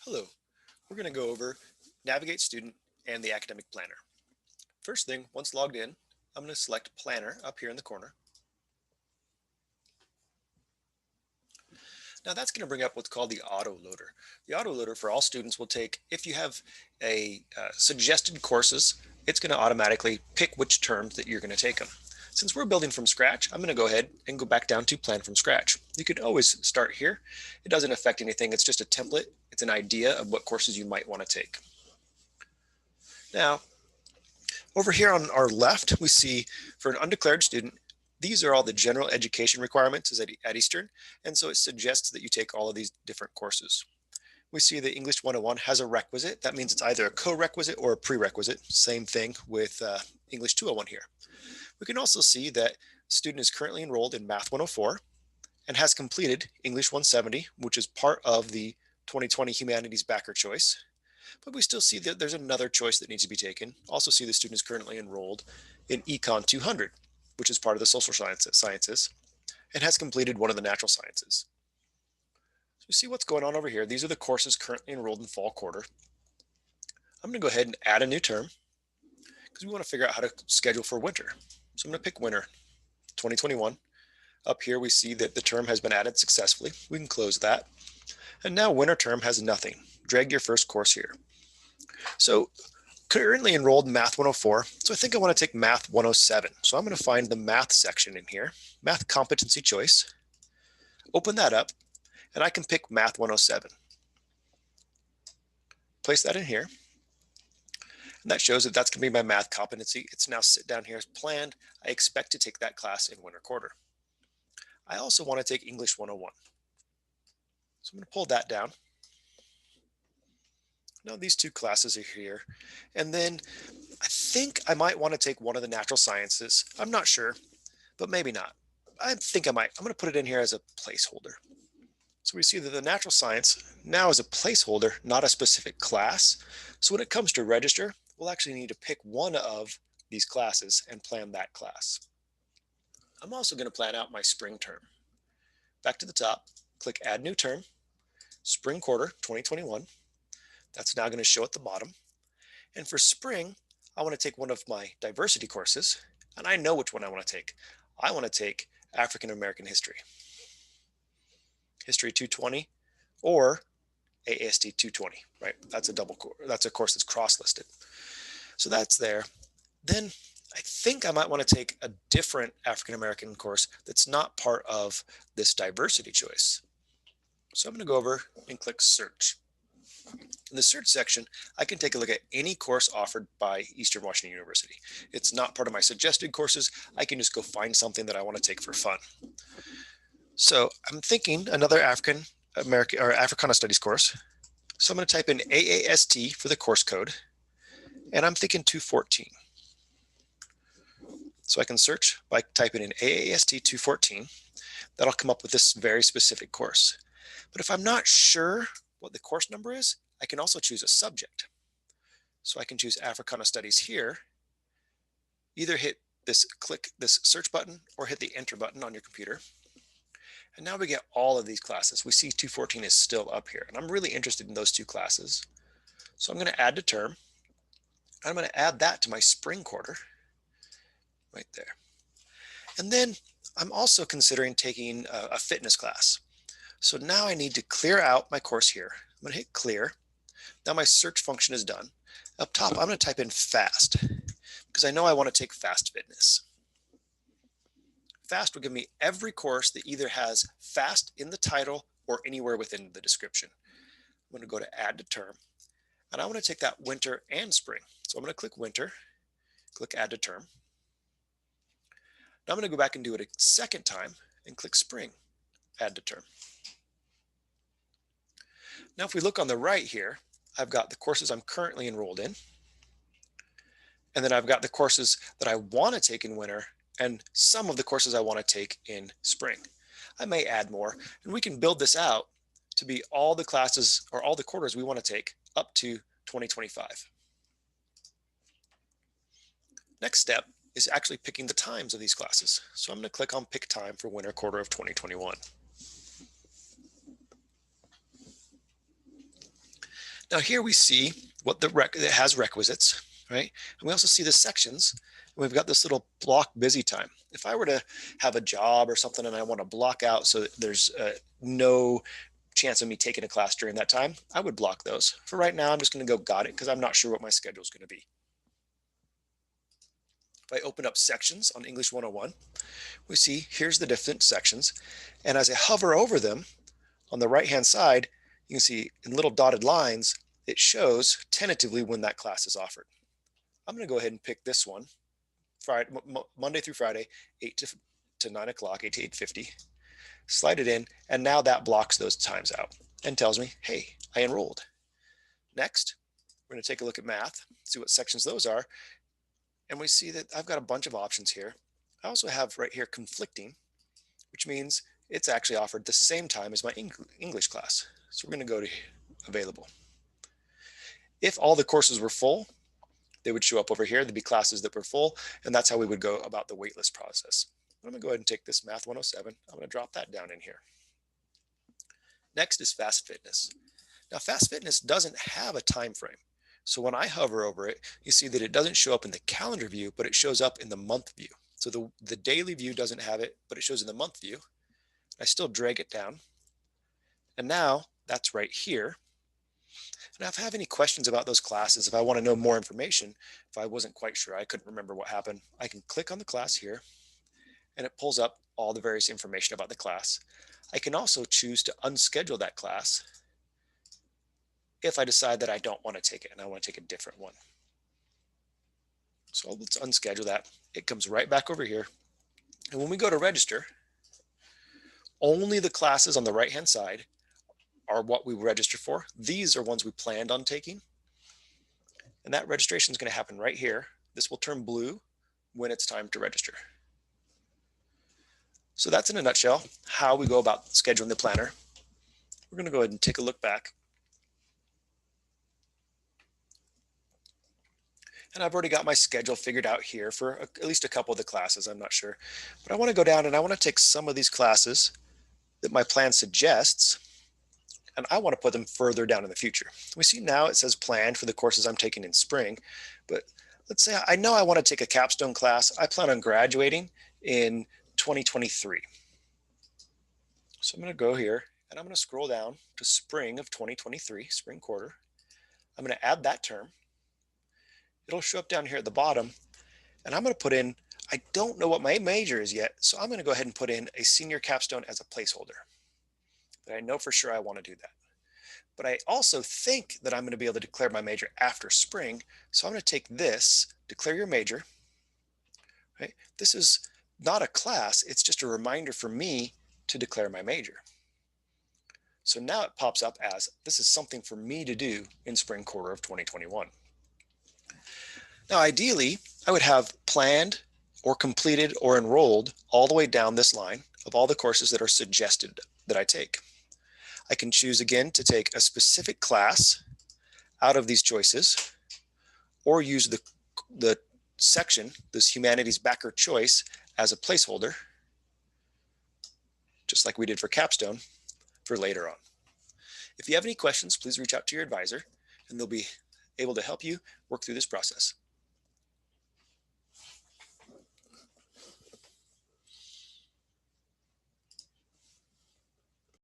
Hello, we're going to go over Navigate Student and the Academic Planner. First thing, once logged in, I'm going to select Planner up here in the corner. Now that's going to bring up what's called the autoloader. The autoloader for all students will take, if you have a suggested courses, it's going to automatically pick which terms that you're going to take them. Since we're building from scratch, I'm going to go ahead and go back down to plan from scratch. You could always start here. It doesn't affect anything. It's just a template. It's an idea of what courses you might want to take. Now, over here on our left, we see for an undeclared student, these are all the general education requirements at Eastern, and so it suggests that you take all of these different courses. We see that English 101 has a requisite. That means it's either a co-requisite or a prerequisite. Same thing with English 201 here. We can also see that student is currently enrolled in Math 104 and has completed English 170, which is part of the 2020 Humanities Backer Choice. But we still see that there's another choice that needs to be taken. Also see the student is currently enrolled in Econ 200, which is part of the social sciences, and has completed one of the natural sciences. So you see what's going on over here. These are the courses currently enrolled in fall quarter. I'm going to go ahead and add a new term because we want to figure out how to schedule for winter. So I'm going to pick winter 2021. Up here we see that the term has been added successfully. We can close that. And now winter term has nothing. Drag your first course here. So currently enrolled in Math 104. So I think I want to take Math 107. So I'm going to find the math section in here, math competency choice, open that up, and I can pick Math 107. Place that in here. And that shows that that's going to be my math competency. It's now sit down here as planned. I expect to take that class in winter quarter. I also want to take English 101. So I'm going to pull that down. Now these two classes are here. And then I think I might want to take one of the natural sciences. I'm not sure, but maybe not. I think I might. I'm going to put it in here as a placeholder. So we see that the natural science now is a placeholder, not a specific class. So when it comes to register, we'll actually need to pick one of these classes and plan that class. I'm also going to plan out my spring term. Back to the top, click Add New Term, Spring Quarter 2021. That's now going to show at the bottom. And for spring, I want to take one of my diversity courses, and I know which one I want to take. I want to take African American History, History 220, or AAST 220, right? That's a double course. That's a course that's cross-listed. So that's there. Then I think I might want to take a different African American course that's not part of this diversity choice. So I'm going to go over and click Search. In the search section, I can take a look at any course offered by Eastern Washington University. It's not part of my suggested courses. I can just go find something that I want to take for fun. So I'm thinking another African American or Africana Studies course. So I'm going to type in AAST for the course code, and I'm thinking 214. So I can search by typing in AAST 214. That'll come up with this very specific course. But if I'm not sure what the course number is, I can also choose a subject. So I can choose Africana Studies here. Either click this search button or hit the enter button on your computer. And now we get all of these classes. We see 214 is still up here, and I'm really interested in those two classes. So I'm going to add to term. I'm going to add that to my spring quarter right there. And then I'm also considering taking a fitness class. So now I need to clear out my course here. I'm going to hit clear. Now my search function is done. Up top, I'm going to type in FAST because I know I want to take FAST fitness. FAST will give me every course that either has FAST in the title or anywhere within the description. I'm going to go to add to term, and I want to take that winter and spring. So I'm going to click winter, click add to term. Now I'm going to go back and do it a second time and click spring, add to term. Now if we look on the right here, I've got the courses I'm currently enrolled in, and then I've got the courses that I want to take in winter and some of the courses I want to take in spring. I may add more, and we can build this out to be all the classes or all the quarters we want to take up to 2025. Next step is actually picking the times of these classes. So I'm going to click on pick time for winter quarter of 2021. Now here we see what it has requisites, right? And we also see the sections. And we've got this little block busy time. If I were to have a job or something and I want to block out so that there's no chance of me taking a class during that time, I would block those. For right now, I'm just going to go got it because I'm not sure what my schedule is going to be. If I open up sections on English 101, we see here's the different sections. And as I hover over them on the right-hand side, you can see in little dotted lines, it shows tentatively when that class is offered. I'm going to go ahead and pick this one, Friday, Monday through Friday, 8 to 9 o'clock, 8 to 8:50. Slide it in, and now that blocks those times out and tells me, hey, I enrolled. Next, we're going to take a look at math, see what sections those are, and we see that I've got a bunch of options here. I also have right here conflicting, which means it's actually offered the same time as my English class. So we're going to go to available. If all the courses were full, they would show up over here. There'd be classes that were full, and that's how we would go about the waitlist process. I'm going to go ahead and take this Math 107. I'm going to drop that down in here. Next is Fast Fitness. Now, Fast Fitness doesn't have a time frame. So when I hover over it, you see that it doesn't show up in the calendar view, but it shows up in the month view. So the daily view doesn't have it, but it shows in the month view. I still drag it down. And now that's right here. And if I have any questions about those classes, if I want to know more information, if I wasn't quite sure, I couldn't remember what happened, I can click on the class here and it pulls up all the various information about the class. I can also choose to unschedule that class if I decide that I don't want to take it and I want to take a different one. So let's unschedule that. It comes right back over here. And when we go to register, only the classes on the right-hand side are what we register for. These are ones we planned on taking. And that registration is going to happen right here. This will turn blue when it's time to register. So that's in a nutshell how we go about scheduling the planner. We're going to go ahead and take a look back. And I've already got my schedule figured out here for at least a couple of the classes, I'm not sure. But I want to go down and I want to take some of these classes that my plan suggests, and I want to put them further down in the future. We see now it says planned for the courses I'm taking in spring, but let's say I know I want to take a capstone class. I plan on graduating in 2023. So I'm going to go here and I'm going to scroll down to spring of 2023, spring quarter. I'm going to add that term. It'll show up down here at the bottom, and I'm going to put in, I don't know what my major is yet, so I'm going to go ahead and put in a senior capstone as a placeholder. But I know for sure I want to do that. But I also think that I'm going to be able to declare my major after spring, so I'm going to take this, declare your major. Right? This is not a class, it's just a reminder for me to declare my major. So now it pops up as, this is something for me to do in spring quarter of 2021. Now, ideally, I would have planned or completed or enrolled all the way down this line of all the courses that are suggested that I take. I can choose again to take a specific class out of these choices or use the section, this humanities backer choice, as a placeholder, just like we did for capstone, for later on. If you have any questions, please reach out to your advisor and they'll be able to help you work through this process.